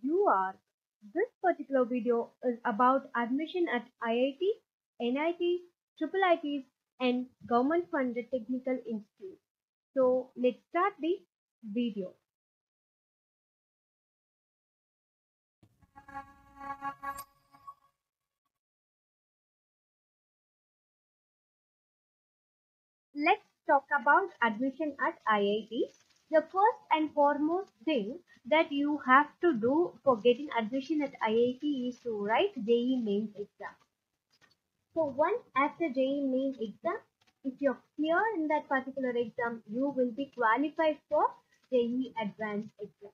U.R. This particular video is about admission at IIT, NITs, IIITs and government funded technical institutes. So let's start the video. Let's talk about admission at IIT. The first and foremost thing that you have to do for getting admission at IIT is to write JEE Mains Exam. So once after JEE Mains Exam, if you're clear in that particular exam, you will be qualified for JEE Advanced Exam.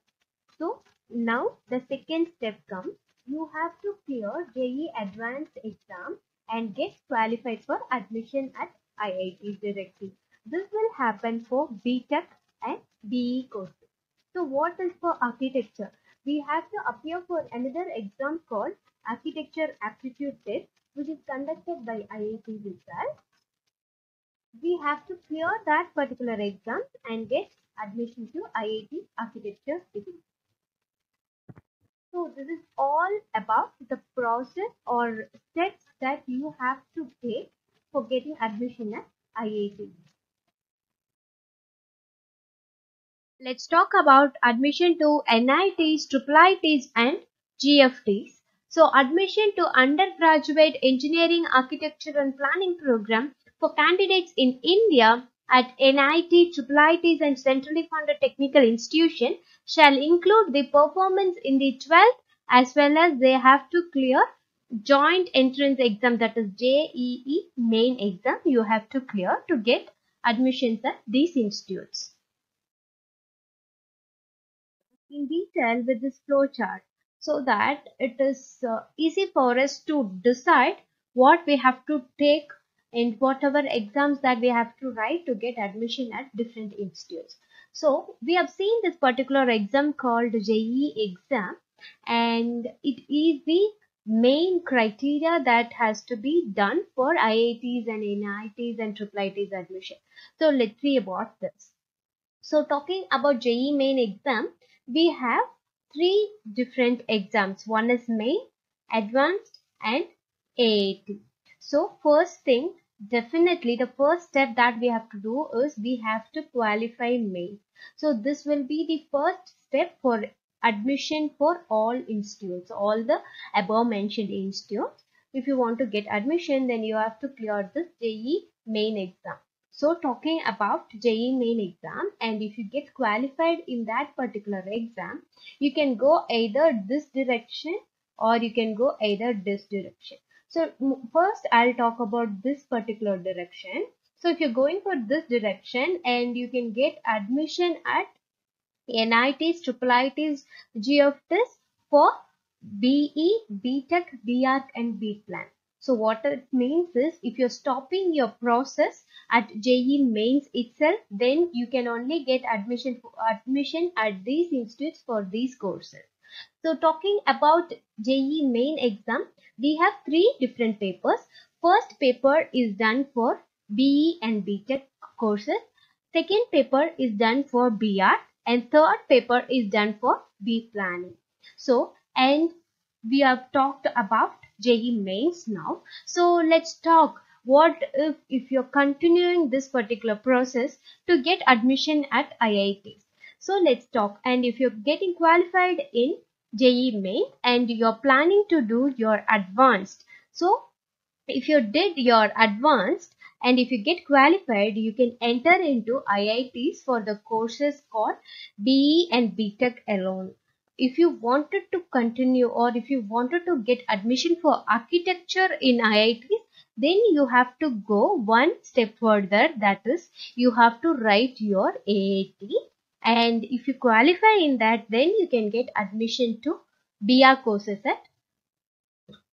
So now the second step comes. You have to clear JEE Advanced Exam and get qualified for admission at IIT directly. This will happen for BTech and BE courses. So what is for architecture? We have to appear for another exam called Architecture Aptitude Test, which is conducted by IITs itself. We have to clear that particular exam and get admission to IIT Architecture degree. So this is all about the process or steps that you have to take for getting admission at IIT. Let's talk about admission to NITs, IIITs and GFTIs. So admission to undergraduate engineering, architecture and planning program for candidates in India at NIT, IIITs and centrally funded technical institution shall include the performance in the 12th as well as they have to clear joint entrance exam, that is JEE main exam you have to clear to get admissions at these institutes. In detail with this flowchart so that it is easy for us to decide what we have to take and whatever exams that we have to write to get admission at different institutes. So we have seen this particular exam called JEE exam, and it is the main criteria that has to be done for IITs and NITs and IIITs admission. So let's see about this. So talking about JEE main exam, we have three different exams. One is main, advanced and AAT. So first thing, definitely the first step that we have to do is we have to qualify main. So this will be the first step for admission for all institutes, all the above mentioned institutes. If you want to get admission, then you have to clear this JEE main exam. So talking about JEE main exam, and if you get qualified in that particular exam, you can go either this direction or you can go either this direction. So first I'll talk about this particular direction. So if you're going for this direction and you can get admission at NITs, IIITs, GFTIs for BE, BTech, B.Arch and B-Plan. So what it means is if you're stopping your process at JEE mains itself, then you can only get admission at these institutes for these courses. So talking about JEE main exam, we have three different papers. First paper is done for BE and BTech courses. Second paper is done for B.Arch and third paper is done for B-Planning. So, and we have talked about JEE mains now. So let's talk what if you're continuing this particular process to get admission at IITs. So let's talk, and if you're getting qualified in JEE mains and you're planning to do your advanced. So if you did your advanced and if you get qualified, you can enter into IITs for the courses called BE and BTech alone. If you wanted to continue or if you wanted to get admission for architecture in IITs, then you have to go one step further, that is you have to write your AAT, and if you qualify in that, then you can get admission to BR courses at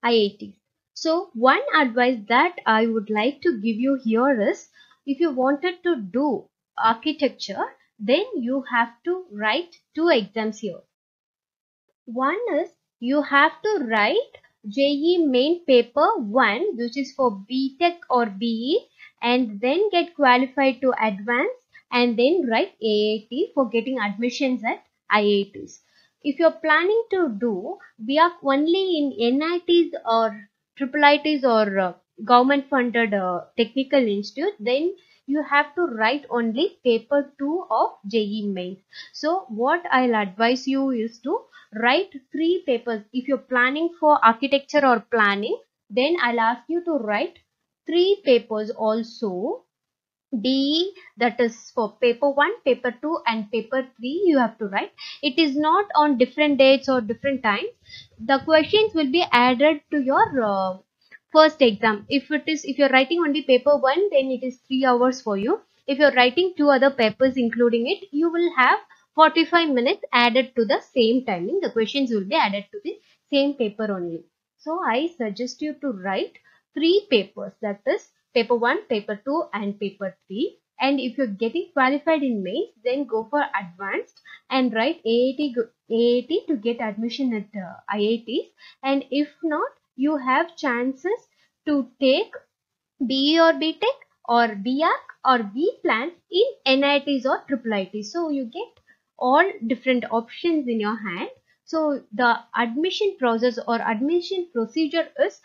IITs. So one advice that I would like to give you here is if you wanted to do architecture, then you have to write two exams here. One is you have to write JEE main paper 1, which is for BTech or BE, and then get qualified to advance and then write AAT for getting admissions at IITs. if you're planning to do BIAC only in NITs or IIITs or government funded technical institute, then you have to write only paper 2 of JEE Mains. So what I'll advise you is to write 3 papers. If you're planning for architecture or planning, then I'll ask you to write 3 papers also. DE, that is for paper 1, paper 2 and paper 3 you have to write. It is not on different dates or different times. The questions will be added to your first exam. If you're writing only paper 1, then it is 3 hours for you. If you're writing 2 other papers including it, you will have 45 minutes added to the same timing. The questions will be added to the same paper only. So I suggest you to write 3 papers, that is paper 1, paper 2 and paper 3. And if you're getting qualified in mains, then go for advanced and write AAT to get admission at IITs. And if not, you have chances to take BE or BTech or B.Arch or B-Plan in NITs or IIITs. So you get all different options in your hand. So the admission process or admission procedure is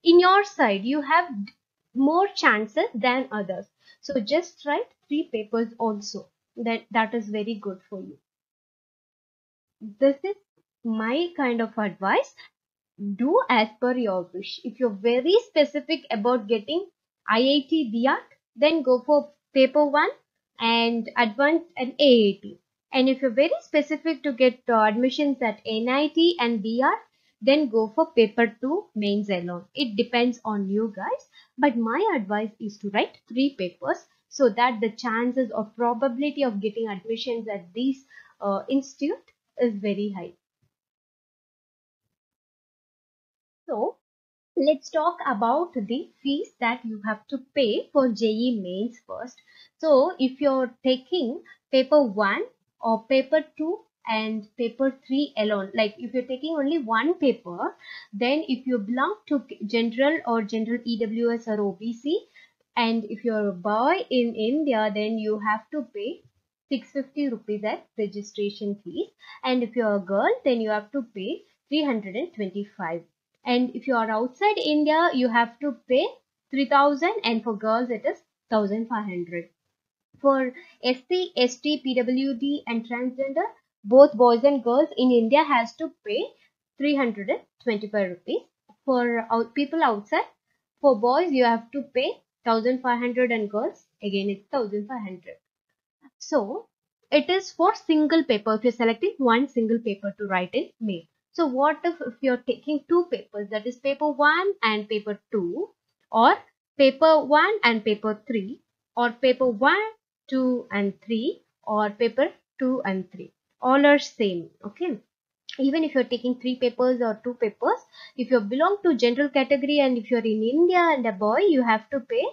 in your side. You have more chances than others. So just write 3 papers also. That is very good for you. This is my kind of advice. Do as per your wish. If you're very specific about getting IIT B.Arch, then go for paper 1 and advanced and AAT. And if you're very specific to get admissions at NIT and B.Arch, then go for paper 2 mains alone. It depends on you guys. But my advice is to write 3 papers so that the chances or probability of getting admissions at these institute is very high. So let's talk about the fees that you have to pay for JEE Mains first. So if you're taking paper 1 or paper 2 and paper 3 alone, like if you're taking only one paper, then if you belong to general or general EWS or OBC, and if you're a boy in India, then you have to pay 650 rupees as registration fees, and if you're a girl, then you have to pay 325. And if you are outside India, you have to pay 3000, and for girls it is 1500. For SC, ST, PWD and transgender, both boys and girls in India has to pay 325 rupees. For people outside, for boys you have to pay 1500 and girls again it's 1500. So it is for single paper. If you're selecting one single paper to write in May. So what if you're taking 2 papers, that is paper 1 and paper 2, or paper 1 and paper 3, or paper 1, 2 and 3, or paper 2 and 3. All are same. Okay. Even if you're taking 3 papers or 2 papers, if you belong to general category and if you're in India and a boy, you have to pay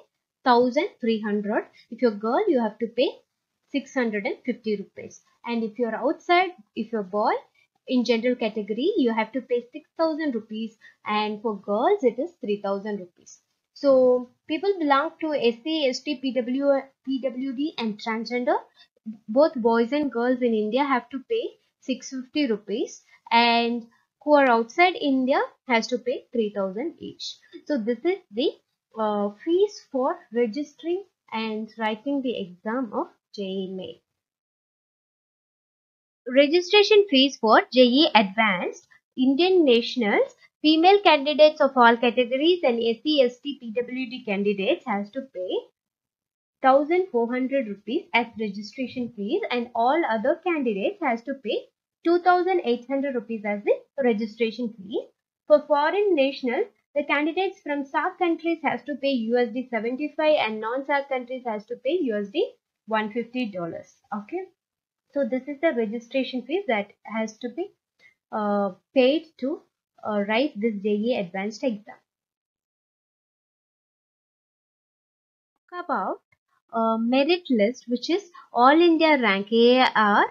1300. If you're girl, you have to pay 650 rupees. And if you're outside, if you're boy in general category, you have to pay 6000 rupees, and for girls it is 3000 rupees. So people belong to SC, ST, PWD and transgender, both boys and girls in India have to pay 650 rupees, and who are outside India has to pay 3000 each. So this is the fees for registering and writing the exam of JEE Main. Registration fees for JEE Advanced, Indian nationals, female candidates of all categories and SC, ST, PWD candidates has to pay 1400 rupees as registration fees, and all other candidates has to pay 2800 rupees as the registration fees. For foreign nationals, the candidates from SAARC countries has to pay USD 75 and non-SAARC countries has to pay USD $150. Okay. So this is the registration fees that has to be paid to write this JEE Advanced exam. Talk about merit list, which is All India Rank AAR,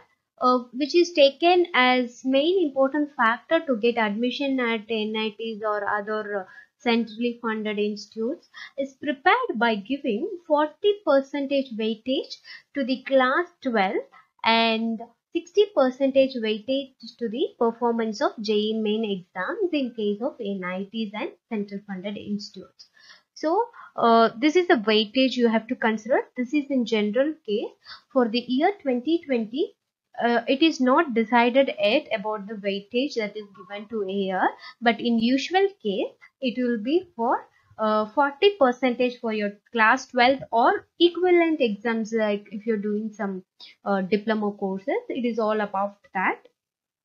which is taken as main important factor to get admission at NITs or other centrally funded institutes, is prepared by giving 40% weightage to the class 12 and 60% weightage to the performance of JEE main exams in case of NITs and central funded institutes. So this is the weightage you have to consider. This is in general case. For the year 2020, it is not decided yet about the weightage that is given to a year, but in usual case, it will be for 40% for your class 12 or equivalent exams, like if you're doing some diploma courses, it is all about that.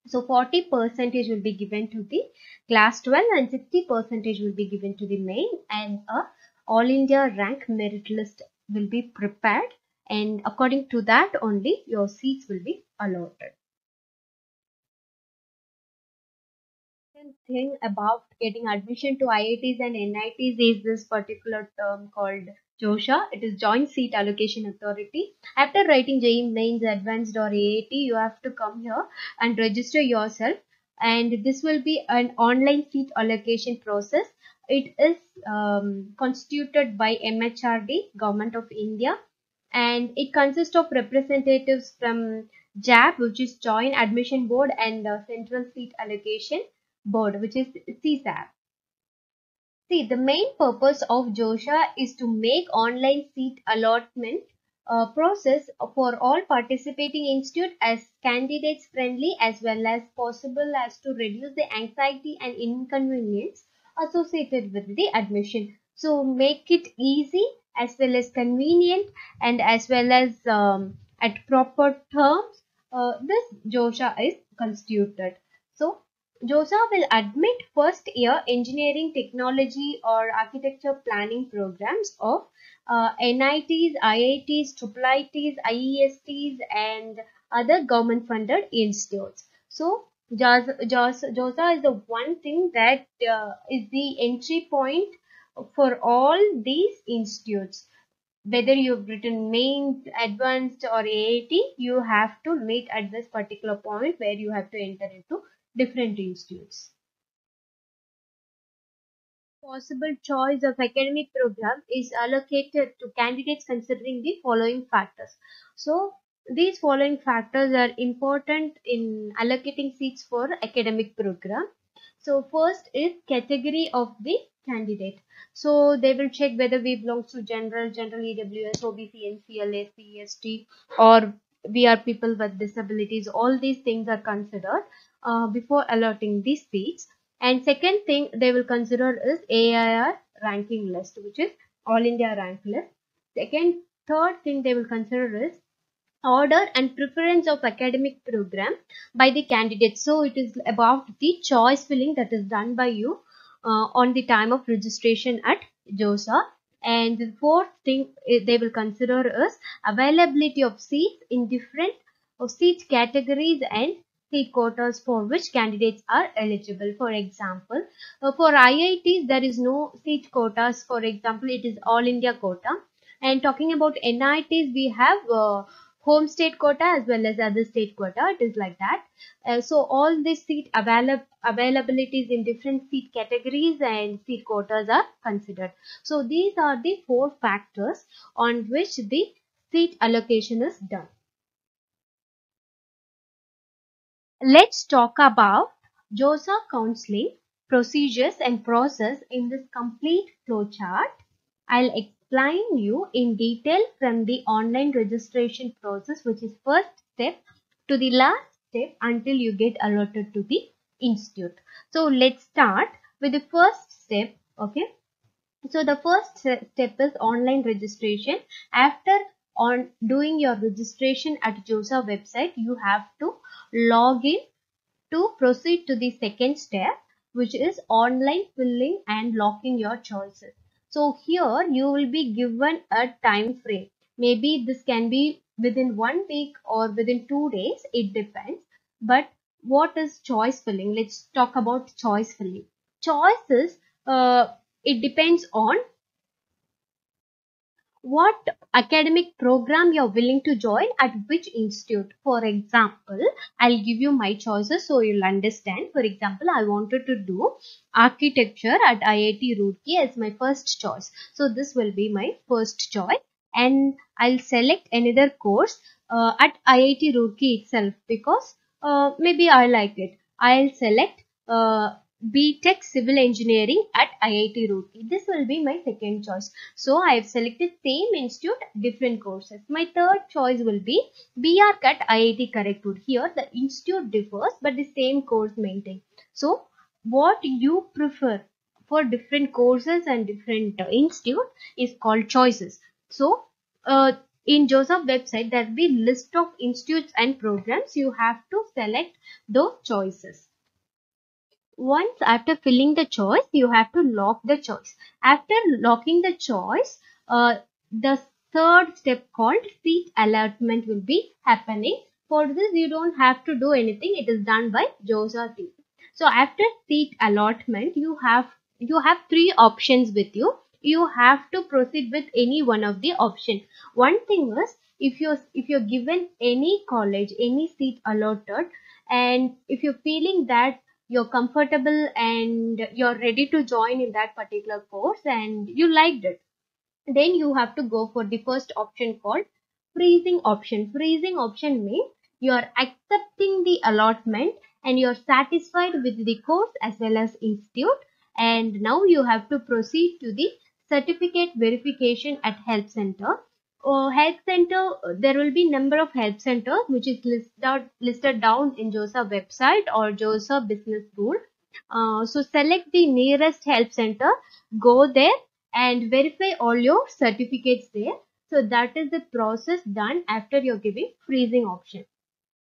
So 40% will be given to the class 12 and 60% will be given to the main, and a all India rank merit list will be prepared, and according to that only your seats will be allotted. Thing about getting admission to IITs and NITs is this particular term called JoSAA. It is Joint Seat Allocation Authority. After writing JEE Mains Advanced or AAT, you have to come here and register yourself, and this will be an online seat allocation process. It is constituted by MHRD, Government of India, and it consists of representatives from JAB, which is Joint Admission Board, and Central Seat Allocation Board, which is CSAB. See, the main purpose of JoSAA is to make online seat allotment process for all participating institute as candidates friendly as well as possible, as to reduce the anxiety and inconvenience associated with the admission. So make it easy as well as convenient, and as well as at proper terms, this JoSAA is constituted. So JoSAA will admit first year engineering, technology or architecture planning programs of NITs, IITs, IIITs, IESTs and other government funded institutes. So JoSAA is the one thing that is the entry point for all these institutes. Whether you've written mains, advanced or AAT, you have to meet at this particular point where you have to enter into different institutes. Possible choice of academic program is allocated to candidates considering the following factors. So these following factors are important in allocating seats for academic program. So first is category of the candidate. So they will check whether we belong to general EWS, OBC, NCL, SC, ST, or we are people with disabilities. All these things are considered before allotting these seats. And second thing they will consider is AIR ranking list, which is All India rank list. Third thing they will consider is order and preference of academic program by the candidate. So it is about the choice filling that is done by you on the time of registration at JoSAA. And the fourth thing they will consider is availability of seats in different seat categories and seat quotas for which candidates are eligible. For example, for IITs there is no seat quotas. For example, it is all India quota. And talking about NITs, we have home state quota as well as other state quota. It is like that. So all these seat availabilities in different seat categories and seat quotas are considered. So these are the four factors on which the seat allocation is done. Let's talk about JoSAA counseling procedures and process in this complete flowchart. I'll explain you in detail from the online registration process, which is first step, to the last step until you get allotted to the institute. So let's start with the first step. Okay. So the first step is online registration. After doing your registration at JoSAA website, you have to log in to proceed to the second step, which is online filling and locking your choices. So here you will be given a time frame. Maybe this can be within 1 week or within 2 days. It depends. But what is choice filling? Let's talk about choice filling. Choices, it depends on what academic program you're willing to join at which institute. For example, I'll give you my choices so you'll understand. For example, I wanted to do architecture at IIT Roorkee as my first choice. So this will be my first choice. and I'll select another course at IIT Roorkee itself, because maybe I like it. I'll select B.Tech Civil Engineering at IIT Roorkee. This will be my second choice. So I have selected same institute, different courses. My third choice will be B.Arch at IIT Kharagpur. Here the institute differs but the same course maintained. So what you prefer for different courses and different institute is called choices. So in JoSAA website there will be list of institutes and programs. You have to select those choices. Once after filling the choice, you have to lock the choice. After locking the choice, the third step called seat allotment will be happening. For this, you don't have to do anything. It is done by JoSAA team. So after seat allotment, you have three options with you. You have to proceed with any one of the option. One thing is, if you're given any college, any seat allotted, and if you're feeling that you're comfortable and you're ready to join in that particular course and you liked it, then you have to go for the first option called freezing option. Freezing option means you are accepting the allotment and you're satisfied with the course as well as institute, and now you have to proceed to the certificate verification at help center. Help center, there will be number of help centers which is listed down in JoSAA website or JoSAA business rule. So select the nearest help center, go there and verify all your certificates there. So that is the process done after you're giving freezing option.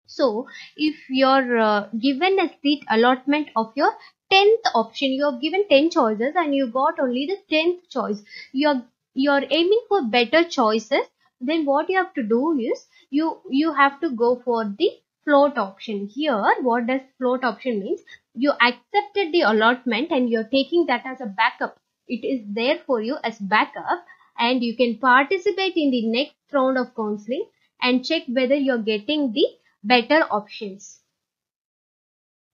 So if you're given a seat allotment of your 10th option, you have given 10 choices and you got only the 10th choice. You're aiming for better choices. Then what you have to do is you have to go for the float option. Here, what does float option means? You accepted the allotment and you're taking that as a backup. It is there for you as backup, and you can participate in the next round of counseling and check whether you're getting the better options.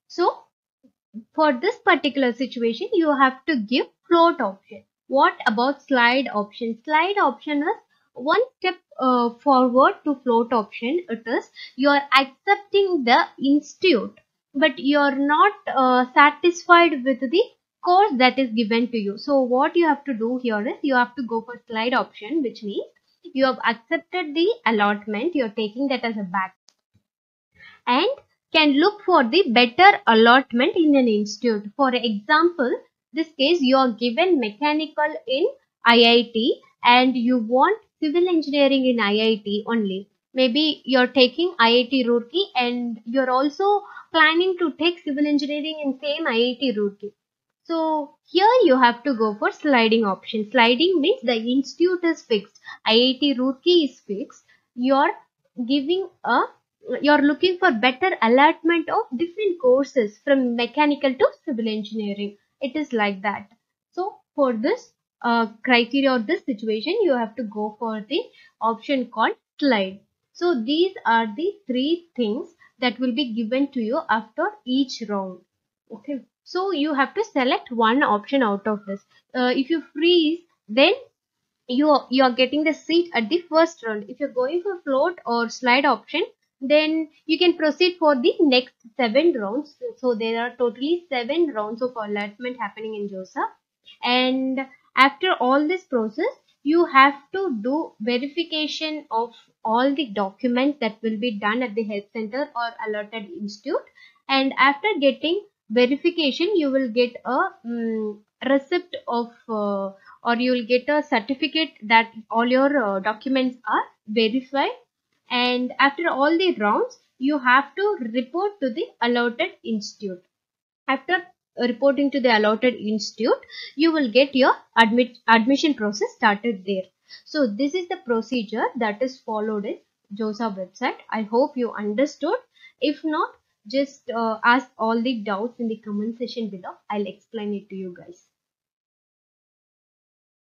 So for this particular situation, you have to give float option. What about slide option? Slide option is one step forward to float option. It is you are accepting the institute, but you are not satisfied with the course that is given to you. So what you have to do here is you have to go for slide option, which means you have accepted the allotment, you are taking that as a back, and can look for the better allotment in an institute. For example, this case you are given mechanical in IIT and you want civil engineering in IIT only. Maybe you're taking IIT Roorkee and you're also planning to take civil engineering in same IIT Roorkee. So here you have to go for sliding option. Sliding means the institute is fixed. IIT Roorkee is fixed. Giving a you're looking for better allotment of different courses from mechanical to civil engineering. It is like that. So for this criteria or this situation, you have to go for the option called slide. So these are the three things that will be given to you after each round. Okay. So you have to select one option out of this. If you freeze, then you are getting the seat at the first round. If you're going for float or slide option, then you can proceed for the next 7 rounds. So there are totally 7 rounds of allotment happening in JoSAA, and after all this process you have to do verification of all the documents that will be done at the health center or allotted institute, and after getting verification you will get a receipt of or you will get a certificate that all your documents are verified, and after all the rounds you have to report to the allotted institute. After reporting to the allotted institute, you will get your admission process started there. So this is the procedure that is followed in JoSAA website. I hope you understood. If not, just ask all the doubts in the comment section below. I'll explain it to you guys.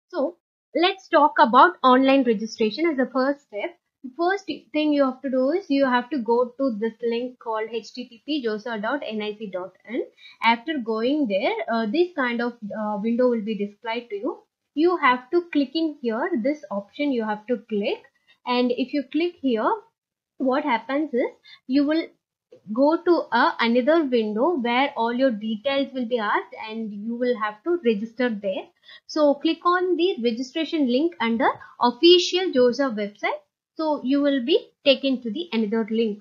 So let's talk about online registration as the first step. The first thing you have to do is you have to go to this link called http://josaa.nic.in. After going there, this kind of window will be displayed to you. you have to click in here, this option you have to click, and if you click here, what happens is you will go to another window where all your details will be asked and you will have to register there. So click on the registration link under official JoSAA website. So you will be taken to the another link.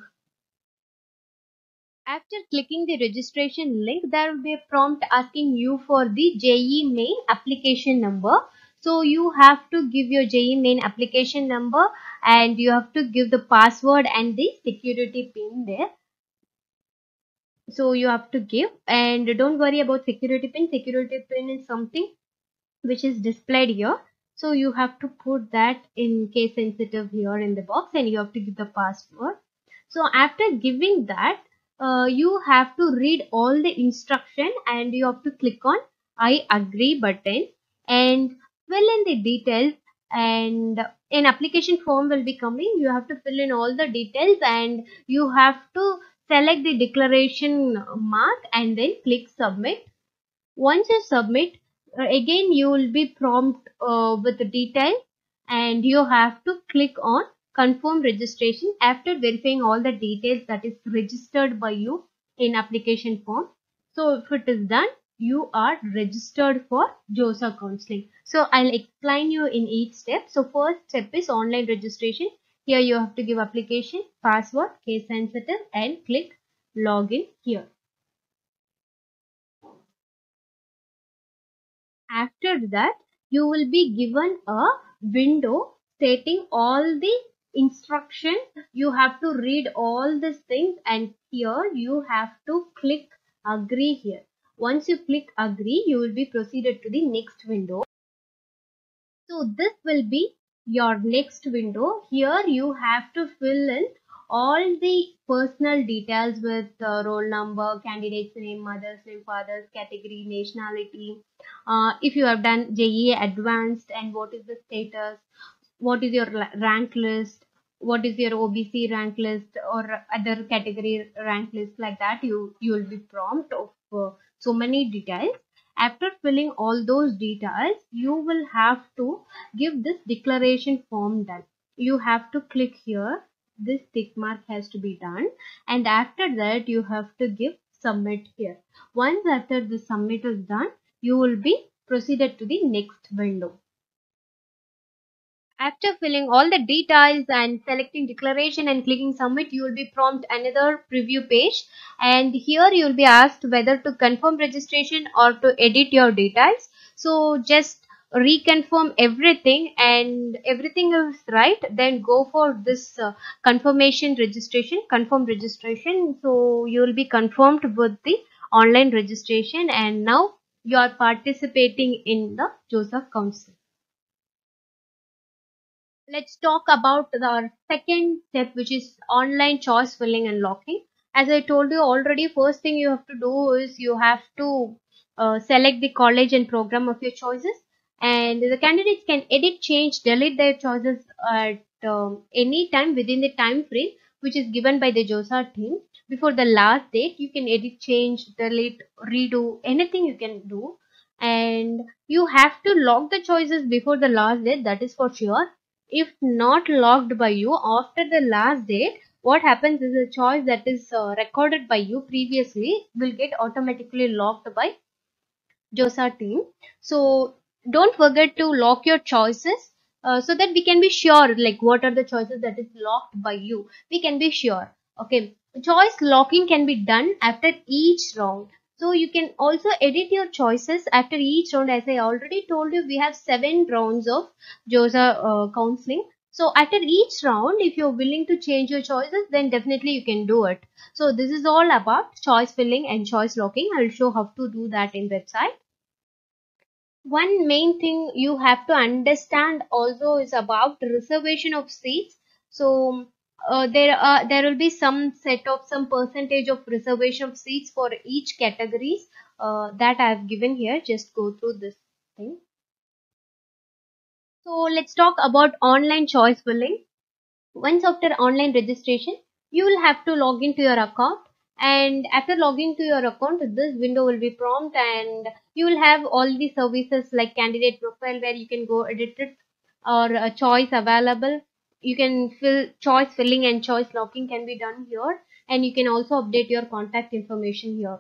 After clicking the registration link, there will be a prompt asking you for the JEE Main application number. So you have to give your JEE Main application number and you have to give the password and the security pin there. So you have to give, and don't worry about security pin. Security pin is something which is displayed here. So you have to put that in case sensitive here in the box, and you have to give the password. So after giving that, you have to read all the instruction and you have to click on I agree button and fill in the details, and an application form will be coming. You have to fill in all the details and you have to select the declaration mark and then click submit. Once you submit, again you will be prompt with the detail and you have to click on confirm registration after verifying all the details that is registered by you in application form. So if it is done, you are registered for JoSAA counseling. So I'll explain you in each step. So first step is online registration. Here you have to give application, password, case sensitive, and click login here. After that, you will be given a window stating all the instruction. You have to read all these things and here you have to click agree here. Once you click agree, you will be proceeded to the next window. So this will be your next window. Here you have to fill in all the personal details with roll number, candidate's name, mother's name, father's category, nationality. If you have done JEE advanced and what is the status, what is your rank list, what is your OBC rank list or other category rank list, like that you will be prompt of so many details. After filling all those details, you will have to give this declaration form done. You have to click here, this tick mark has to be done, and after that you have to give submit here. Once after the submit is done, you will be proceeded to the next window. After filling all the details and selecting declaration and clicking submit, you will be prompted another preview page, and here you will be asked whether to confirm registration or to edit your details. So just reconfirm everything, and everything is right, then go for this confirmation registration, confirm registration. So you will be confirmed with the online registration and now you are participating in the JoSAA Council. Let's talk about the second step, which is online choice filling and locking. As I told you already, first thing you have to do is you have to select the college and program of your choices, and the candidates can edit, change, delete their choices at any time within the time frame which is given by the JoSAA team. Before the last date, you can edit, change, delete, redo, anything you can do, and you have to lock the choices before the last date, that is for sure. If not logged by you after the last date, what happens is a choice that is recorded by you previously will get automatically locked by JoSAA team. So don't forget to lock your choices so that we can be sure like what are the choices that is locked by you. We can be sure. Okay. Choice locking can be done after each round. So you can also edit your choices after each round. As I already told you, we have 7 rounds of JoSAA counseling. So after each round, if you're willing to change your choices, then definitely you can do it. So this is all about choice filling and choice locking. I'll show how to do that in website. One main thing you have to understand also is about reservation of seats. So there will be some set of some percentage of reservation of seats for each categories that I have given here. Just go through this thing. So let's talk about online choice filling. Once after online registration, you will have to log into your account And after logging to your account, this window will be prompt, and you will have all the services like candidate profile where you can go edit it, or a choice available. You can fill choice filling and choice locking can be done here, and you can also update your contact information here.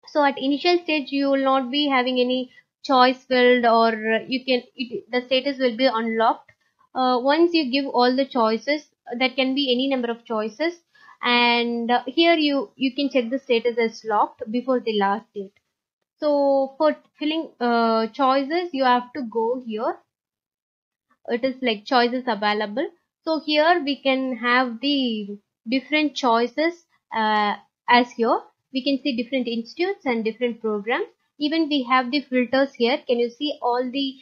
So at initial stage you will not be having any choice filled, or the status will be unlocked. Once you give all the choices, that can be any number of choices, and here you can check the status as locked before the last date. So for filling choices, you have to go here. It is like choices available. So here we can have the different choices. As here we can see different institutes and different programs. Even we have the filters here. Can you see all the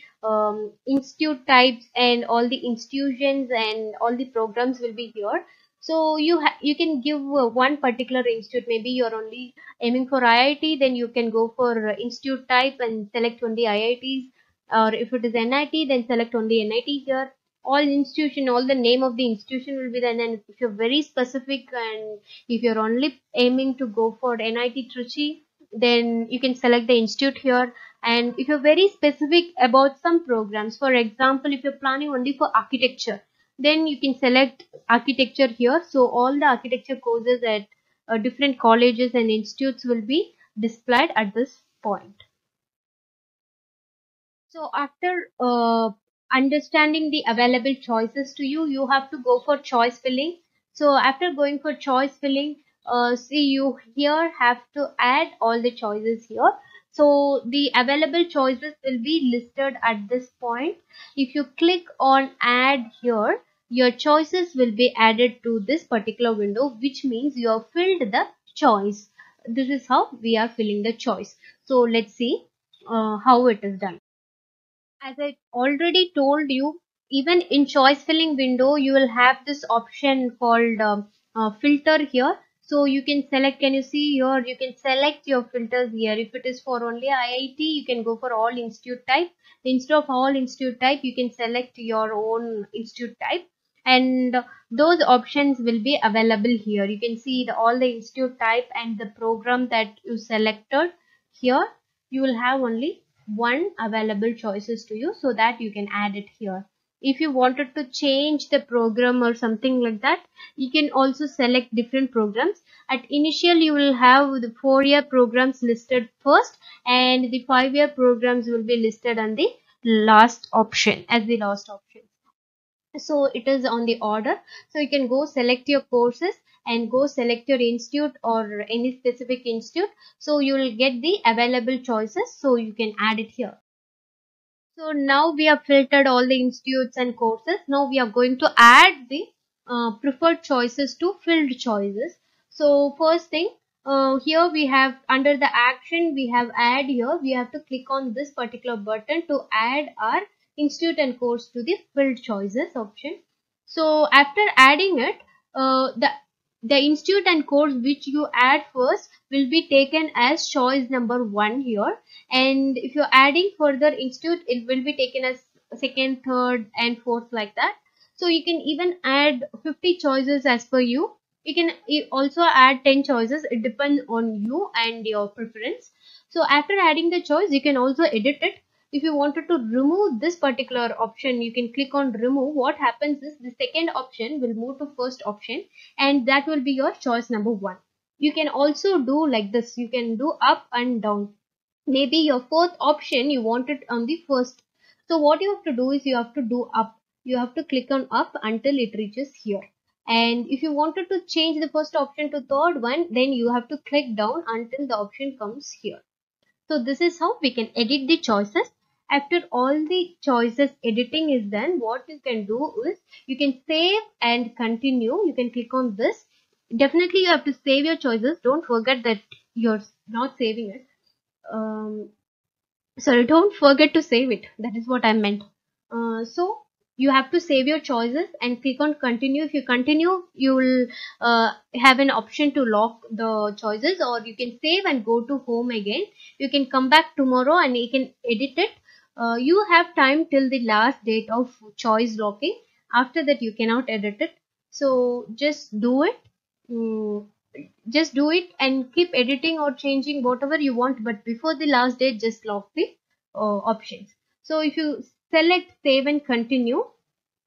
institute types and all the institutions and all the programs will be here. So you can give one particular institute. Maybe you're only aiming for IIT, then you can go for institute type and select only IITs, or if it is NIT, then select only NIT here. All institution, all the name of the institution will be there. And if you're very specific, and if you're only aiming to go for NIT Trichy, then you can select the institute here. And if you're very specific about some programs, for example, if you're planning only for architecture, then you can select architecture here. So all the architecture courses at different colleges and institutes will be displayed at this point. So after understanding the available choices to you, you have to go for choice filling. So after going for choice filling, see, you here have to add all the choices here. So the available choices will be listed at this point. If you click on add here, your choices will be added to this particular window, which means you have filled the choice. This is how we are filling the choice. So let's see how it is done. As I already told you, even in choice filling window, you will have this option called filter here. So you can select, can you see here, you can select your filters here. If it is for only IIT, you can go for all institute type. Instead of all institute type, you can select your own institute type. And those options will be available here. You can see all the institute type and the program that you selected here. You will have only one available choices to you, so that you can add it here. If you wanted to change the program or something like that, you can also select different programs. At initial, you will have the 4-year programs listed first, and the 5-year programs will be listed on the last option, as the last option. So it is on the order. So you can go select your courses and go select your institute or any specific institute. So you will get the available choices, so you can add it here. So now we have filtered all the institutes and courses. Now we are going to add the preferred choices to filled choices. So first thing, here we have under the action, we have add here. We have to click on this particular button to add our institute and course to the filled choices option. So after adding it, the institute and course which you add first will be taken as choice number 1 here, and if you're adding further institute, it will be taken as second, third and fourth, like that. So you can even add 50 choices as per you. You can also add 10 choices. It depends on you and your preference. So after adding the choice, you can also edit it. If you wanted to remove this particular option, you can click on remove. What happens is the second option will move to first option, and that will be your choice number 1. You can also do like this. You can do up and down. Maybe your fourth option you want it on the first. So what you have to do is you have to do up. You have to click on up until it reaches here. And if you wanted to change the first option to third one, then you have to click down until the option comes here. So this is how we can edit the choices. After all the choices editing is done, what you can do is you can save and continue. You can click on this. Definitely you have to save your choices. Don't forget that you're not saving it. Sorry, don't forget to save it. That is what I meant. So you have to save your choices and click on continue. If you continue, you will have an option to lock the choices, or you can save and go to home again. You can come back tomorrow and you can edit it. You have time till the last date of choice locking. After that, you cannot edit it. So just do it. just do it and keep editing or changing whatever you want, but before the last date just lock the options. So if you select save and continue,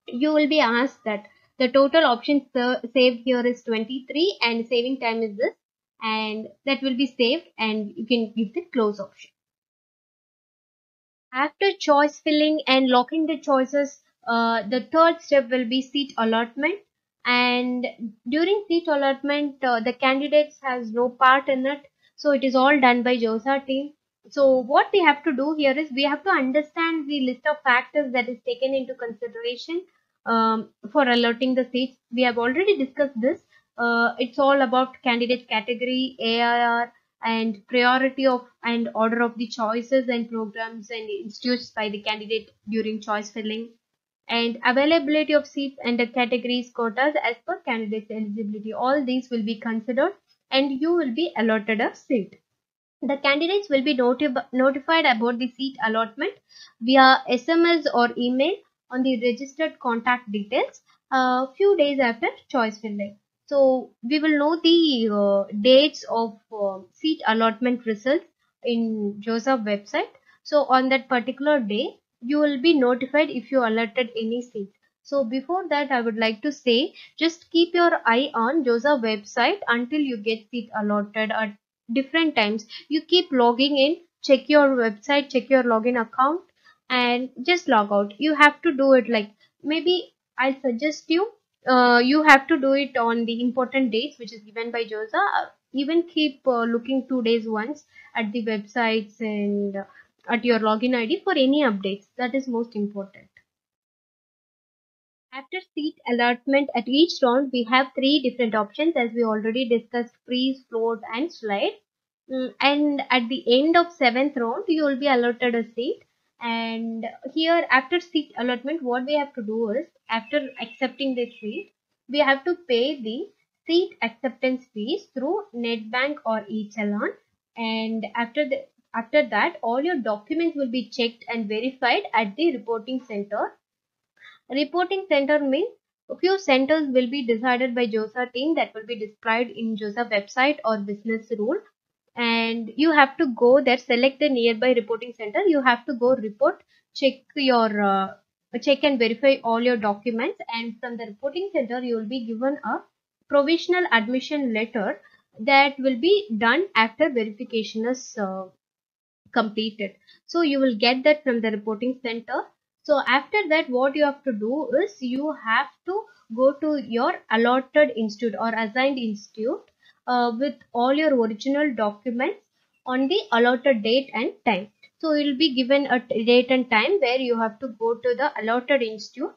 you will be asked that the total options saved here is 23 and saving time is this, and that will be saved and you can give the close option. After choice filling and locking the choices, the third step will be seat allotment. And during seat allotment, the candidates has no part in it. So it is all done by JoSAA team. So what we have to do here is we have to understand the list of factors that is taken into consideration for allotting the seats. We have already discussed this. It's all about candidate category, AIR, and priority of and order of the choices and programs and institutes by the candidate during choice filling, and availability of seats and the categories quotas as per candidate's eligibility. All these will be considered and you will be allotted a seat. The candidates will be notified about the seat allotment via SMS or email on the registered contact details a few days after choice filling. So we will know the dates of seat allotment results in JoSAA website. So on that particular day, you will be notified if you allotted any seat. So before that, I would like to say, just keep your eye on JoSAA website until you get seat allotted at different times. You keep logging in, check your website, check your login account, and just log out. You have to do it like, maybe I suggest you, you have to do it on the important dates which is given by JoSAA. Even keep looking 2 days once at the websites and at your login ID for any updates. That is most important. After seat allotment, at each round we have three different options as we already discussed: freeze, float and slide. And at the end of 7th round you will be allotted a seat. And here, after seat allotment, what we have to do is, after accepting the seat, we have to pay the seat acceptance fees through net bank or e-challan. And after that, all your documents will be checked and verified at the reporting center. Reporting center means a few centers will be decided by JoSAA team that will be displayed in JoSAA website or business rule. And you have to go there, select the nearby reporting center. You have to go report, check and verify all your documents. And from the reporting center, you will be given a provisional admission letter that will be done after verification is completed. So you will get that from the reporting center. So after that, what you have to do is you have to go to your allotted institute or assigned institute with all your original documents on the allotted date and time. So you will be given a date and time where you have to go to the allotted institute.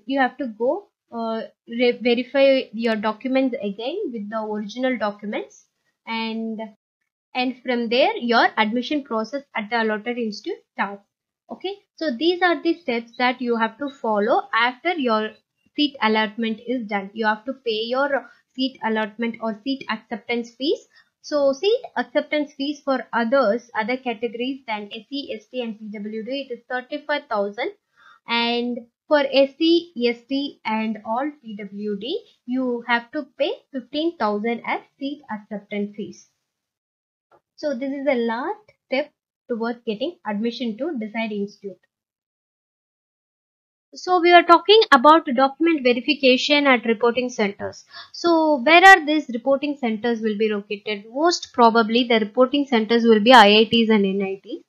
You have to go verify your documents again with the original documents, and from there your admission process at the allotted institute starts. Okay, so these are the steps that you have to follow after your seat allotment is done. You have to pay your seat allotment or seat acceptance fees. So seat acceptance fees for other categories than SC, ST and PWD, it is 35,000, and for SC, ST and all PWD you have to pay 15,000 as seat acceptance fees. So this is the last step towards getting admission to desired institute. So we are talking about document verification at reporting centers. So where are these reporting centers will be located? Most probably the reporting centers will be IITs and NITs.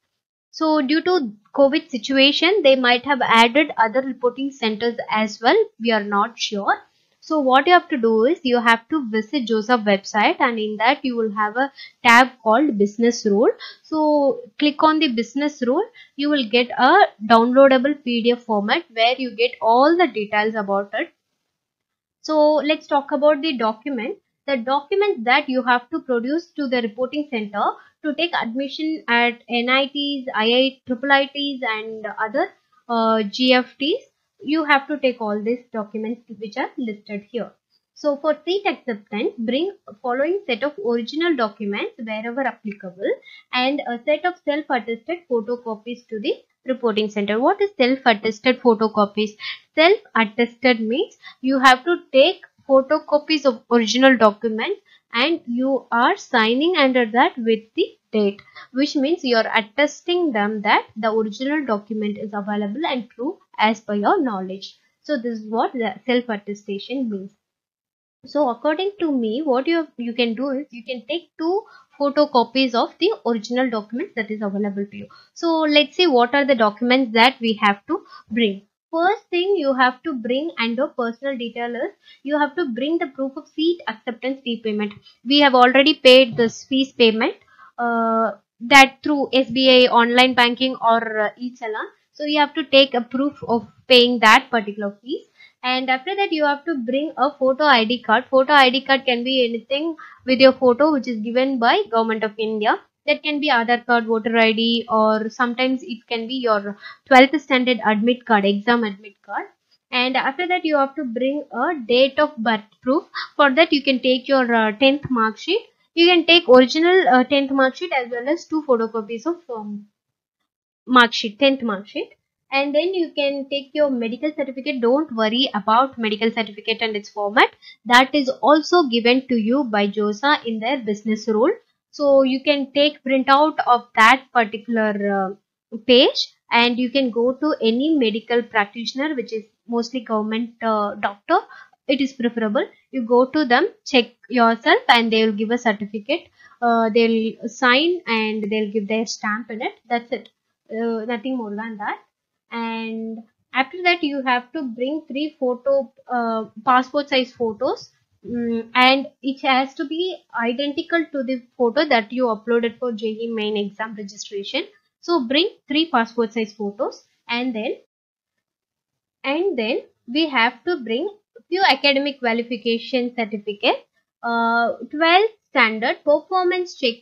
So due to COVID situation, they might have added other reporting centers as well. We are not sure. So what you have to do is you have to visit JoSAA website, and in that you will have a tab called business rule. So click on the business rule. You will get a downloadable PDF format where you get all the details about it. So let's talk about the document. The documents that you have to produce to the reporting center to take admission at NITs, IIITs and other GFTs, you have to take all these documents which are listed here. So for seat acceptance, bring following set of original documents wherever applicable and a set of self-attested photocopies to the reporting center. What is self-attested photocopies? Self-attested means you have to take photocopies of original documents, and you are signing under that with the date, which means you are attesting them that the original document is available and true as per your knowledge. So this is what the self-attestation means. So according to me, what you can do is you can take two photocopies of the original documents that is available to you. So let's see what are the documents that we have to bring. First thing you have to bring under personal detail is you have to bring the proof of seat acceptance fee payment. We have already paid this fees payment that through SBI online banking or e-challan. So you have to take a proof of paying that particular fees. And after that you have to bring a photo ID card. Photo ID card can be anything with your photo which is given by Government of India. That can be Aadhaar card, voter ID, or sometimes it can be your 12th standard admit card, exam admit card. And after that you have to bring a date of birth proof. For that you can take your 10th mark sheet. You can take original 10th mark sheet as well as two photocopies of mark sheet, 10th mark sheet. And then you can take your medical certificate. Don't worry about medical certificate and its format. That is also given to you by JoSAA in their business rule. So you can take printout of that particular page, and you can go to any medical practitioner, which is mostly government doctor. It is preferable. You go to them, check yourself, and they will give a certificate. They'll sign and they'll give their stamp in it. That's it. Nothing more than that. And after that you have to bring three passport size photos, and it has to be identical to the photo that you uploaded for JEE Main Exam registration. So bring three passport size photos, and then we have to bring few academic qualification certificates. 12th standard performance check.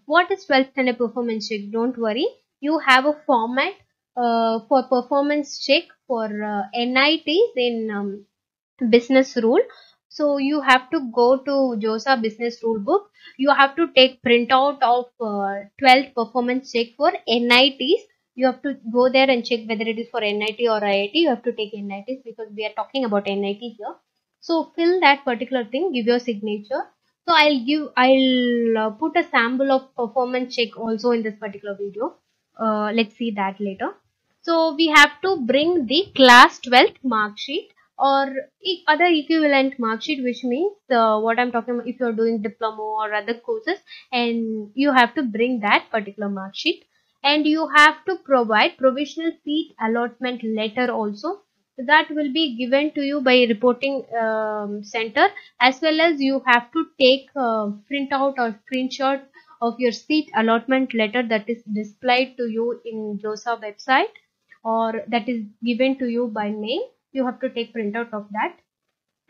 What is 12th standard performance check? Don't worry, you have a format for performance check for NITs in business rule. So you have to go to JoSAA business rule book. You have to take printout of 12th performance check for NITs. You have to go there and check whether it is for NIT or IIT. You have to take NITs because we are talking about NIT here. So fill that particular thing, give your signature. So I'll put a sample of performance check also in this particular video. Let's see that later. So we have to bring the class 12th mark sheet or other equivalent mark sheet, which means what I'm talking about, if you're doing diploma or other courses, and you have to bring that particular mark sheet. And you have to provide provisional seat allotment letter also. That will be given to you by reporting center, as well as you have to take printout or screenshot of your seat allotment letter that is displayed to you in JoSAA website, or that is given to you by mail. You have to take printout of that.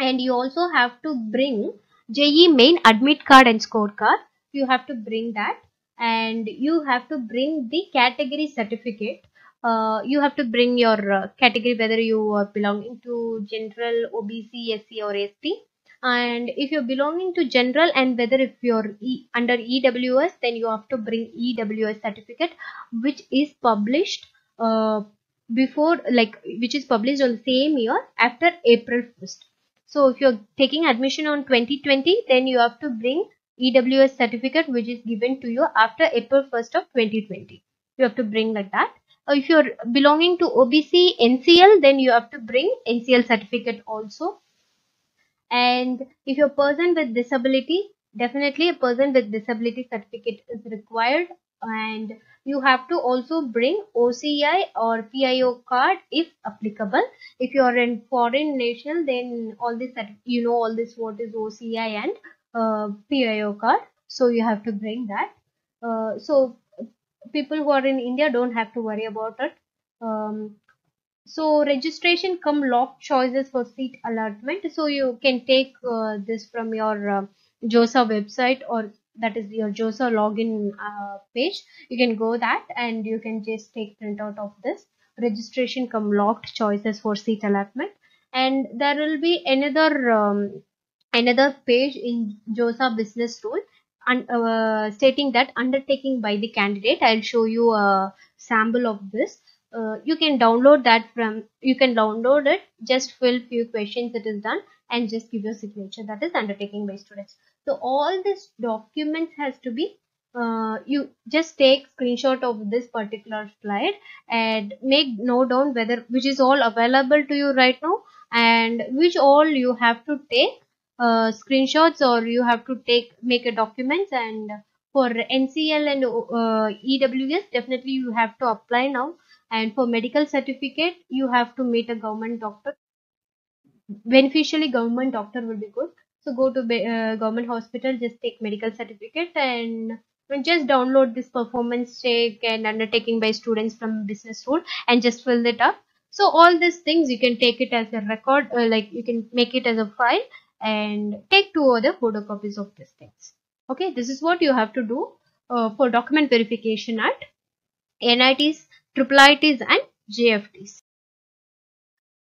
And you also have to bring JEE Main admit card and scorecard. You have to bring that. And you have to bring the category certificate. You have to bring your category, whether you are belonging to general, OBC, SC or ST. And if you're belonging to general, and whether if you're under EWS, then you have to bring EWS certificate, which is published which is published on the same year after April 1st. So if you're taking admission on 2020, then you have to bring EWS certificate, which is given to you after April 1st of 2020. You have to bring like that. If you're belonging to OBC NCL, then you have to bring NCL certificate also. And if you're a person with disability, definitely a person with disability certificate is required. And you have to also bring OCI or PIO card if applicable. If you are in foreign national, then all this, all this, what is OCI and PIO card. So you have to bring that. So people who are in India don't have to worry about it. So registration come locked choices for seat allotment. So you can take this from your JoSAA website, or that is your JoSAA login page. You can go that and you can just take printout of this. Registration come locked choices for seat allotment. And there will be another page in JoSAA business rule stating that undertaking by the candidate. I'll show you a sample of this. You can download it, just fill few questions, it is done. and just give your signature. That is undertaking by students. So all these documents has to be you just take screenshot of this particular slide and make note down whether which is all available to you right now and which all you have to take screenshots, or you have to make a documents. And for NCL and EWS, definitely you have to apply now. And for medical certificate, you have to meet a government doctor. Beneficially, government doctor will be good. So go to government hospital, just take medical certificate, and just download this performance check and undertaking by students from business rule and just fill it up. So all these things you can take it as a record, like you can make it as a file and take 2 other photocopies of these things. Okay, this is what you have to do for document verification at NITs, IIITs and GFTs.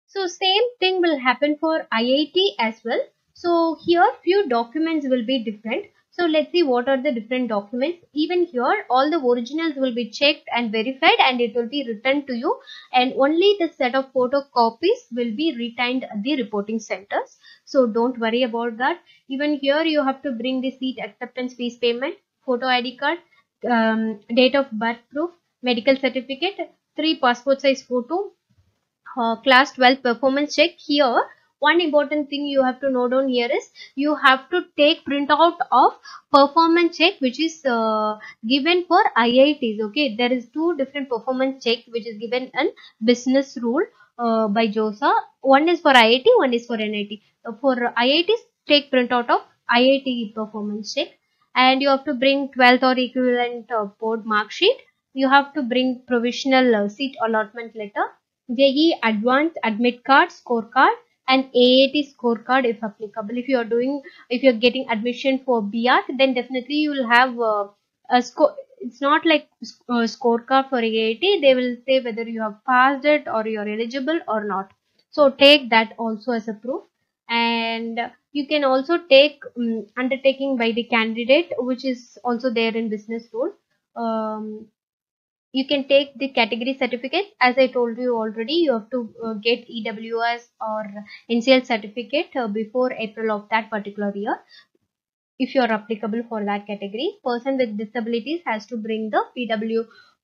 So same thing will happen for IIT as well. So here few documents will be different. So let's see what are the different documents. Even here all the originals will be checked and verified and it will be returned to you, and only the set of photocopies will be retained at the reporting centers. So don't worry about that. Even here you have to bring the seat acceptance fees payment, photo ID card, date of birth proof, medical certificate, 3 passport size photo, class 12 performance check. Here one important thing you have to note down here is you have to take printout of performance check which is given for IITs. Okay, there is 2 different performance check which is given in business rule by JoSAA. One is for IIT, one is for NIT. For IITs, take printout of IIT performance check, and you have to bring 12th or equivalent board mark sheet. You have to bring provisional seat allotment letter, JEE Advanced Admit Card, Scorecard, and AAT Scorecard if applicable. If you're getting admission for B.Arch, then definitely you will have a score. It's not like scorecard for AAT. They will say whether you have passed it or you're eligible or not. So take that also as a proof. And you can also take undertaking by the candidate, which is also there in business rule. You can take the category certificate. As I told you already, you have to get EWS or NCL certificate before April of that particular year. If you are applicable for that category, person with disabilities has to bring the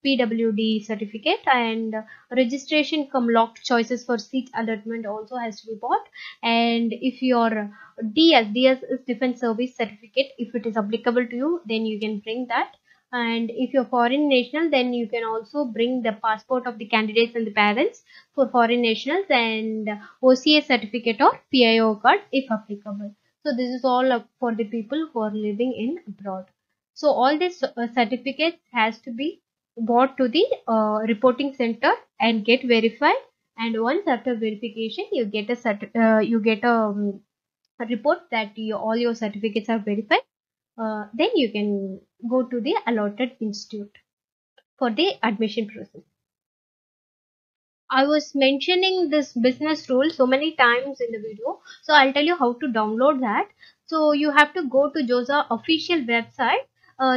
PWD certificate, and registration come locked choices for seat allotment also has to be bought. And if your DS is defense service certificate, if it is applicable to you, then you can bring that. And if you're foreign national, then you can also bring the passport of the candidates and the parents for foreign nationals, and OCA certificate or PIO card if applicable. So this is all for the people who are living in abroad. So all these certificates has to be brought to the reporting center and get verified. And once after verification, you get a report that all your certificates are verified. Then you can go to the allotted institute for the admission process. I was mentioning this business rule so many times in the video, so I'll tell you how to download that. So you have to go to JoSAA official website.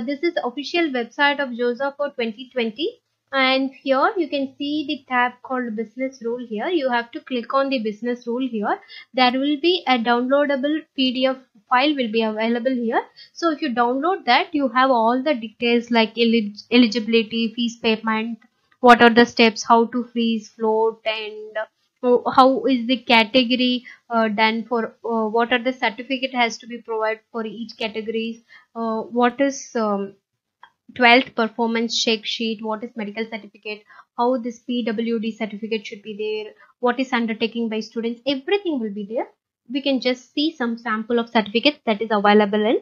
This is official website of JoSAA for 2020, and here you can see the tab called business rule. Here you have to click on the business rule. Here there will be a downloadable PDF file will be available here. So if you download that, you have all the details like eligibility, fees payment, what are the steps, how to freeze, float, and how is the category done for, what are the certificate has to be provided for each categories, what is 12th performance check sheet, what is medical certificate, how this PWD certificate should be there, what is undertaking by students, everything will be there. We can just see some sample of certificates that is available in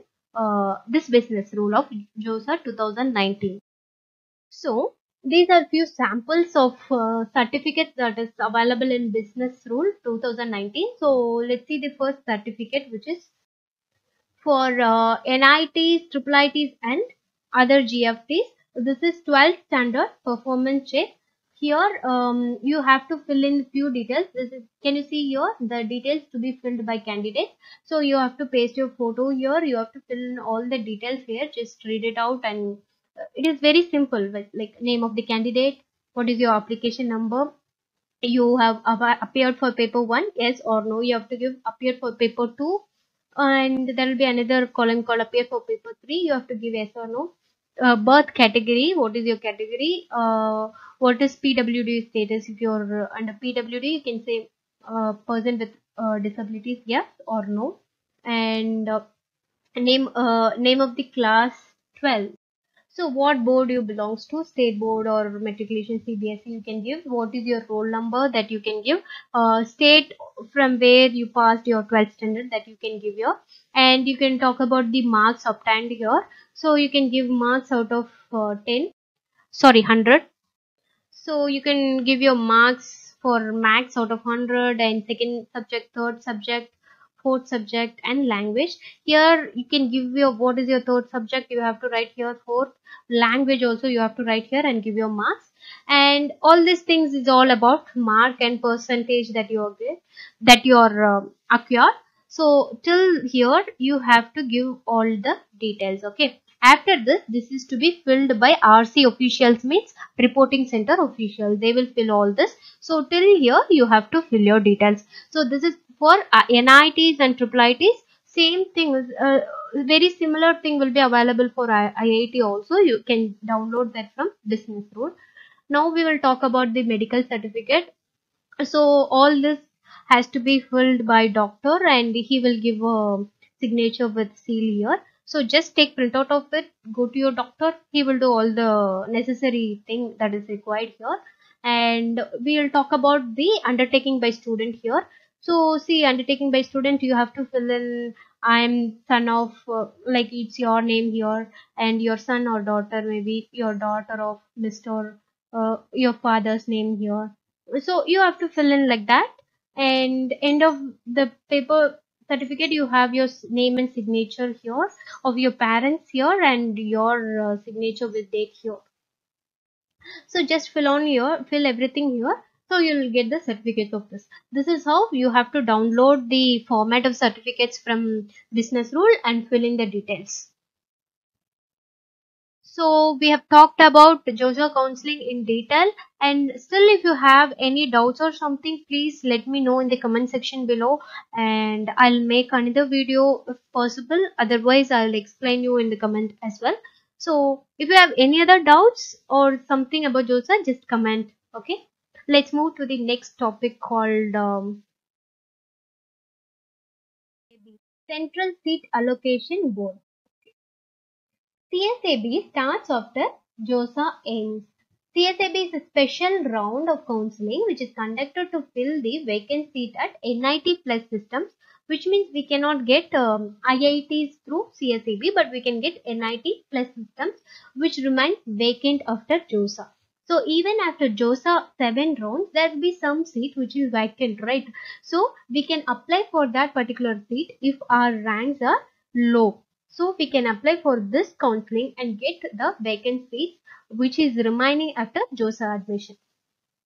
this business rule of JoSAA 2019. So these are few samples of certificates that is available in business rule 2019. So let's see the first certificate, which is for NITs, IIITs and other GFTs. This is 12th standard performance check. Here you have to fill in few details. This is, can you see here the details to be filled by candidates? So you have to paste your photo here. You have to fill in all the details here. Just read it out, and it is very simple. Like name of the candidate, what is your application number, you have appeared for paper 1, yes or no. You have to give appeared for paper 2, and there will be another column called appear for paper 3. You have to give yes or no. Birth category, what is your category? What is PWD status? If you're under PWD, you can say person with disabilities, yes or no. And name of the class 12. So what board you belongs to, state board or matriculation CBSE, you can give. What is your roll number, that you can give. State from where you passed your 12th standard, that you can give your. And you can talk about the marks obtained here. So you can give marks out of 10, sorry 100. So you can give your marks for max out of 100, and second subject, third subject, fourth subject, and language. Here you can give your what is your third subject, you have to write here. Fourth language also you have to write here and give your marks. And all these things is all about mark and percentage that you are get, that you are acquired. So till here you have to give all the details. Okay. After this is to be filled by RC officials, means reporting center officials. They will fill all this. So till here you have to fill your details. So this is for NITs and IIITs. Same thing, very similar thing will be available for IIT also. You can download that from business rule. Now we will talk about the medical certificate. So all this has to be filled by doctor, and he will give a signature with seal here. So just take printout of it, go to your doctor, he will do all the necessary thing that is required here. And we will talk about the undertaking by student here. So see, undertaking by student, you have to fill in, I am son of like it's your name here, and your son or daughter, maybe your daughter of Mr. Your father's name here. So you have to fill in like that. And end of the paper certificate, you have your name and signature here of your parents here, and your signature with date here. So just fill everything here. So you'll get the certificate of this. This is how you have to download the format of certificates from business rule and fill in the details. So we have talked about JoSAA counseling in detail, and still if you have any doubts or something, please let me know in the comment section below, and I'll make another video if possible. Otherwise I'll explain you in the comment as well. So if you have any other doubts or something about JoSAA, just comment. Okay, let's move to the next topic called Central Seat Allocation Board. CSAB starts after JoSAA ends. CSAB is a special round of counseling which is conducted to fill the vacant seat at NIT plus systems, which means we cannot get IITs through CSAB, but we can get NIT plus systems which remains vacant after JoSAA. So even after JoSAA 7 rounds, there will be some seat which is vacant, right? So we can apply for that particular seat if our ranks are low. So we can apply for this counseling and get the vacant seats which is remaining after JoSAA admission.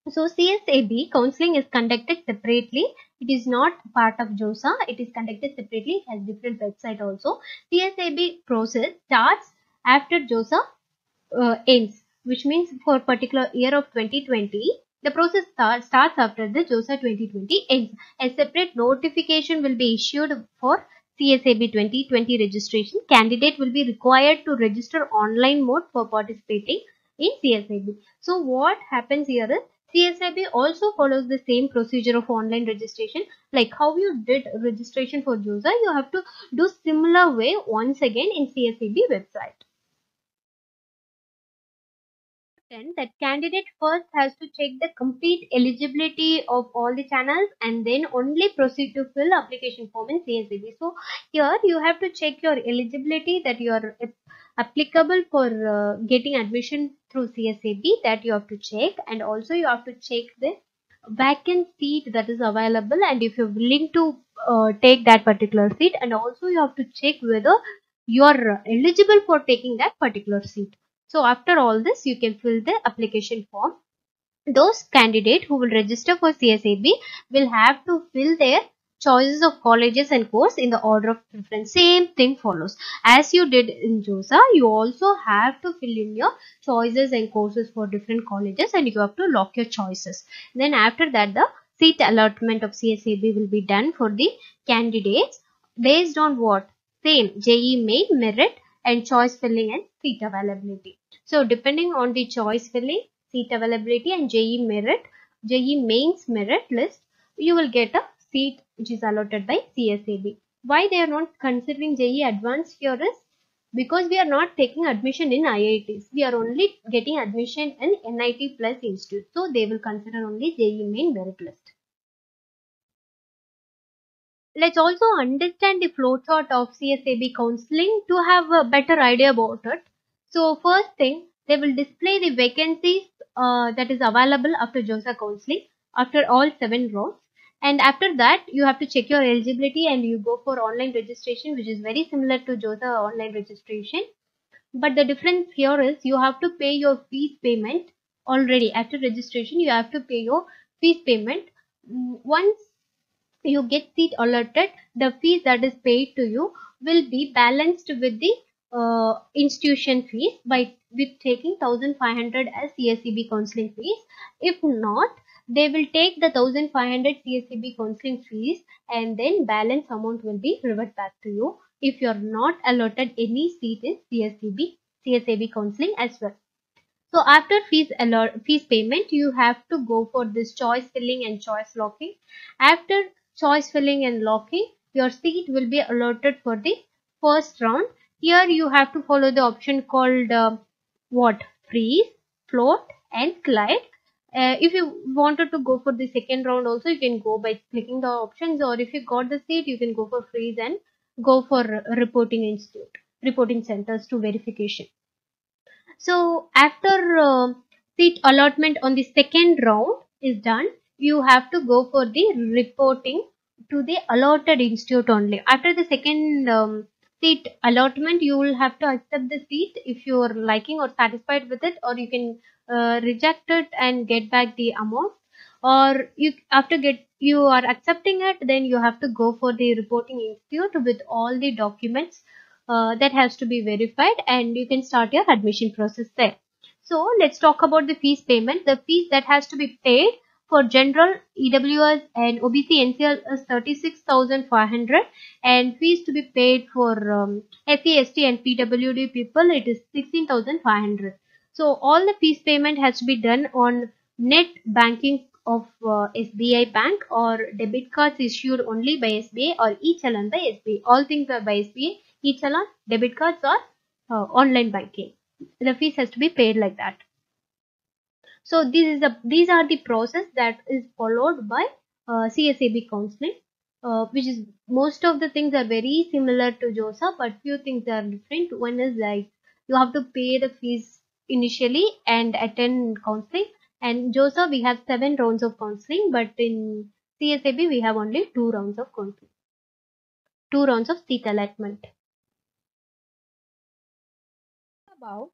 So CSAB counseling is conducted separately. It is not part of JoSAA. It is conducted separately. It has different website also. CSAB process starts after JoSAA ends, which means for particular year of 2020, the process starts after the JoSAA 2020 ends. A separate notification will be issued for CSAB 2020 registration. Candidate will be required to register online mode for participating in CSAB. So what happens here is CSAB also follows the same procedure of online registration. Like how you did registration for JoSAA, you have to do similar way once again in CSAB website. That candidate first has to check the complete eligibility of all the channels and then only proceed to fill application form in CSAB. So here you have to check your eligibility, that you are applicable for getting admission through CSAB, that you have to check, and also you have to check the vacant seat that is available and if you're willing to take that particular seat, and also you have to check whether you are eligible for taking that particular seat. So after all this, you can fill the application form. Those candidates who will register for CSAB will have to fill their choices of colleges and course in the order of preference. Same thing follows. As you did in JoSAA, you also have to fill in your choices and courses for different colleges, and you have to lock your choices. Then after that, the seat allotment of CSAB will be done for the candidates based on what? Same JEE Main, merit and choice filling and seat availability. So depending on the choice filling, seat availability and JEE Mains merit list, you will get a seat which is allotted by CSAB. Why they are not considering JEE Advanced here is because we are not taking admission in IITs. We are only getting admission in NIT plus institute. So they will consider only JEE Main merit list. Let's also understand the flowchart of CSAB counseling to have a better idea about it. So first thing, they will display the vacancies that is available after JoSAA counseling after all 7 rounds. And after that, you have to check your eligibility and you go for online registration, which is very similar to JoSAA online registration. But the difference here is you have to pay your fees payment already. After registration, you have to pay your fees payment. Once you get seat allotted, the fees that is paid to you will be balanced with the institution fees by with taking 1500 as CSAB counseling fees. If not, they will take the 1500 CSAB counseling fees and then balance amount will be revert back to you if you are not allotted any seat in CSAB counseling as well. So after fees payment, you have to go for this choice filling and choice locking. After choice filling and locking, your seat will be allotted for the first round. Here you have to follow the option called freeze, float and glide. If you wanted to go for the second round also, you can go by clicking the options, or if you got the seat, you can go for freeze and go for reporting centers to verification. So after seat allotment on the second round is done, you have to go for the reporting to the allotted institute only. After the second seat allotment, you will have to accept the seat if you are liking or satisfied with it, or you can reject it and get back the amount. Or you are accepting it, then you have to go for the reporting institute with all the documents that has to be verified, and you can start your admission process there. So let's talk about the fees payment. The fees that has to be paid for general, EWS and OBC NCL is 36,500, and fees to be paid for SC, ST and PWD people, it is 16,500. So all the fees payment has to be done on net banking of SBI Bank, or debit cards issued only by SBI, or e-challan by SBI. All things are by SBI. E-challan, debit cards, or online banking. The fees has to be paid like that. So these are the process that is followed by CSAB counseling, which is most of the things are very similar to JoSAA, but few things are different. One is like you have to pay the fees initially and attend counseling. And JoSAA we have 7 rounds of counseling, but in CSAB we have only 2 rounds of counseling, 2 rounds of seat allotment. About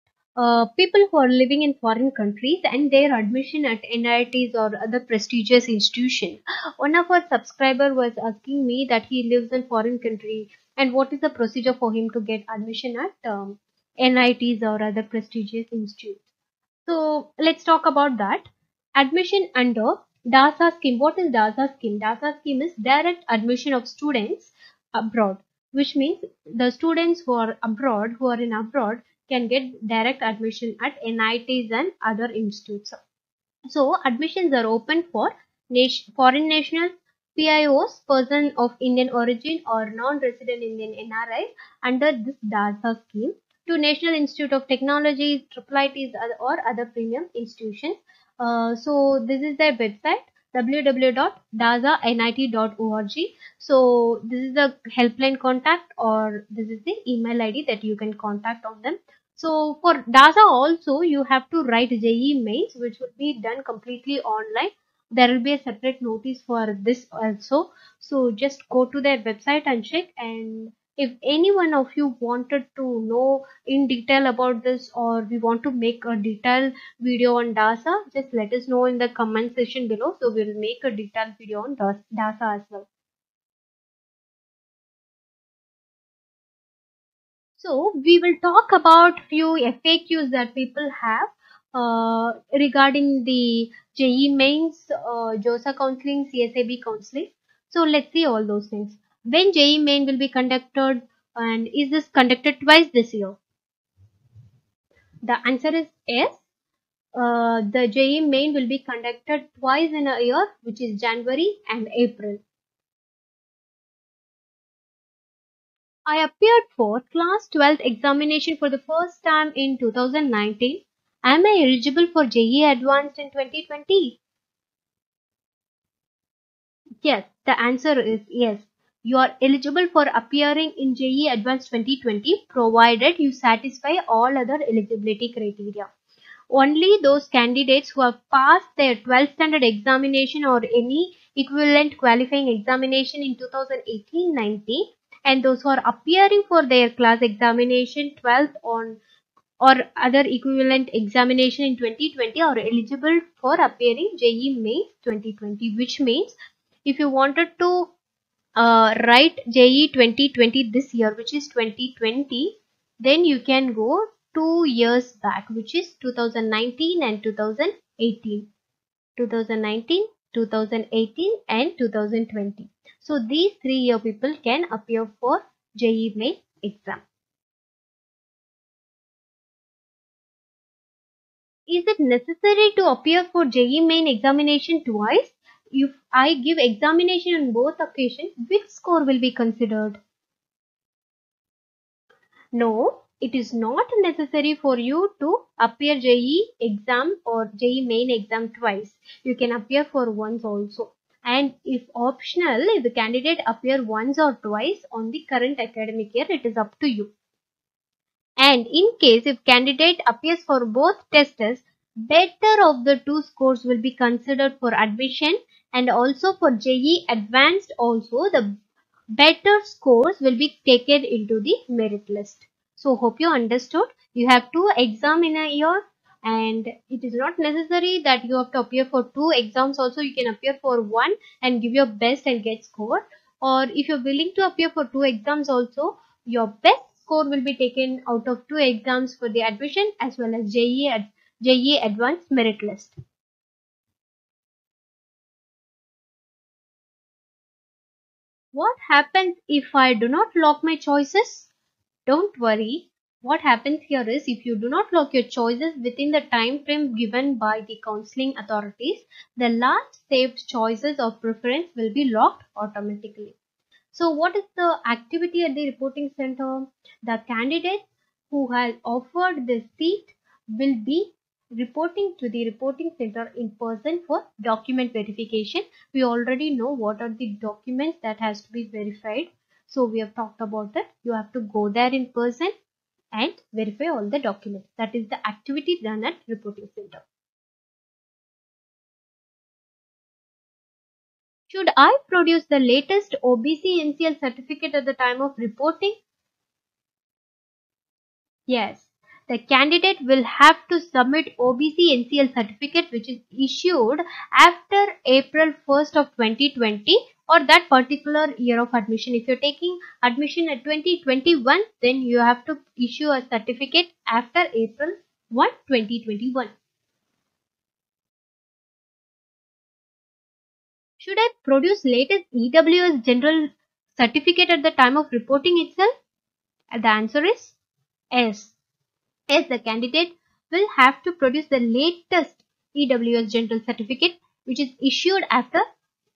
people who are living in foreign countries and their admission at NITs or other prestigious institutions. One of our subscriber was asking me that he lives in foreign country and what is the procedure for him to get admission at NITs or other prestigious institutes. So let's talk about that. Admission under DASA scheme. What is DASA scheme? DASA scheme is direct admission of students abroad, which means the students who are abroad, who are in abroad, can get direct admission at NITs and other institutes. So admissions are open for foreign nationals, PIOs, person of Indian origin or non-resident Indian NRIs under this DASA scheme, to National Institute of Technology, IIITs or other premium institutions. So this is their website, www.dasanit.org. So this is the helpline contact, or this is the email ID that you can contact on them. So for DASA also you have to write JEE Mains, which will be done completely online. There will be a separate notice for this also. So just go to their website and check. And if any one of you wanted to know in detail about this, or we want to make a detailed video on DASA, just let us know in the comment section below. So we'll make a detailed video on DASA as well. So we will talk about few FAQs that people have regarding the JEE Mains, JoSAA Counselling, CSAB Counselling. So let's see all those things. When JEE Main will be conducted, and is this conducted twice this year? The answer is yes. The JEE Main will be conducted twice in a year, which is January and April. I appeared for class 12th examination for the first time in 2019. Am I eligible for JEE Advanced in 2020? Yes, the answer is yes. You are eligible for appearing in JEE Advanced 2020 provided you satisfy all other eligibility criteria. Only those candidates who have passed their 12th standard examination or any equivalent qualifying examination in 2018-19 and those who are appearing for their class examination 12th on or other equivalent examination in 2020 are eligible for appearing JEE Mains 2020, which means if you wanted to write JEE 2020 this year, which is 2020, then you can go 2 years back, which is 2019 and 2018. 2019, 2018 and 2020. So these 3 year people can appear for JEE Main exam. Is it necessary to appear for JEE Main examination twice? If I give examination on both occasions, which score will be considered? No, it is not necessary for you to appear JEE exam or JEE Main exam twice. You can appear for once also. And if optional, if the candidate appear once or twice on the current academic year, it is up to you. And in case if candidate appears for both tests, better of the two scores will be considered for admission, and also for JEE Advanced also the better scores will be taken into the merit list. So hope you understood. You have 2 exams in a year and it is not necessary that you have to appear for 2 exams also. You can appear for one and give your best and get score. Or if you're willing to appear for 2 exams also, your best score will be taken out of 2 exams for the admission as well as JEE Advanced merit list. What happens if I do not lock my choices? Don't worry. What happens here is if you do not lock your choices within the time frame given by the counseling authorities, the last saved choices of preference will be locked automatically. So what is the activity at the reporting center? The candidate who has offered the seat will be reporting to the reporting center in person for document verification. We already know what are the documents that has to be verified. So we have talked about that. You have to go there in person and verify all the documents. That is the activity done at reporting center. Should I produce the latest OBC NCL certificate at the time of reporting? Yes. The candidate will have to submit OBC NCL certificate which is issued after April 1st of 2020 or that particular year of admission. If you're taking admission at 2021, then you have to issue a certificate after April 1, 2021. Should I produce latest EWS general certificate at the time of reporting itself? The answer is yes. Yes, the candidate will have to produce the latest EWS general certificate which is issued after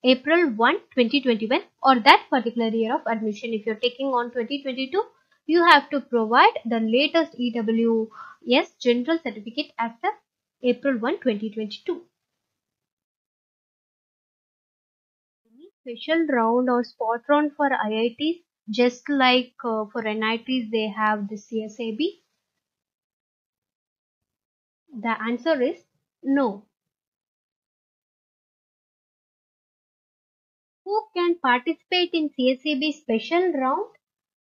April 1, 2021 or that particular year of admission. If you're taking on 2022, you have to provide the latest EWS general certificate after April 1, 2022. Special round or spot round for IITs, just like for NITs they have the CSAB? The answer is no. Who can participate in CSAB special round?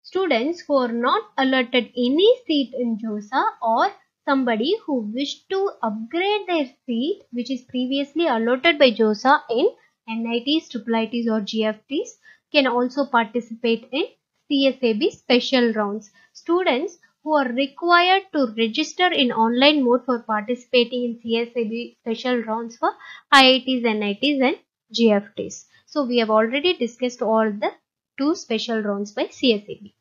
Students who are not allotted any seat in JoSAA or somebody who wish to upgrade their seat which is previously allotted by JoSAA in NITs, IIITs or GFTIs can also participate in CSAB special rounds. Students who are required to register in online mode for participating in CSAB special rounds for IITs, NITs and GFTs. So we have already discussed all the 2 special rounds by CSAB.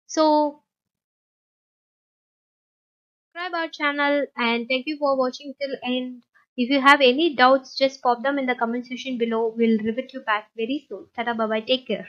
So subscribe our channel and thank you for watching till end. If you have any doubts, just pop them in the comment section below. We'll revert you back very soon. Tada, bye bye, take care.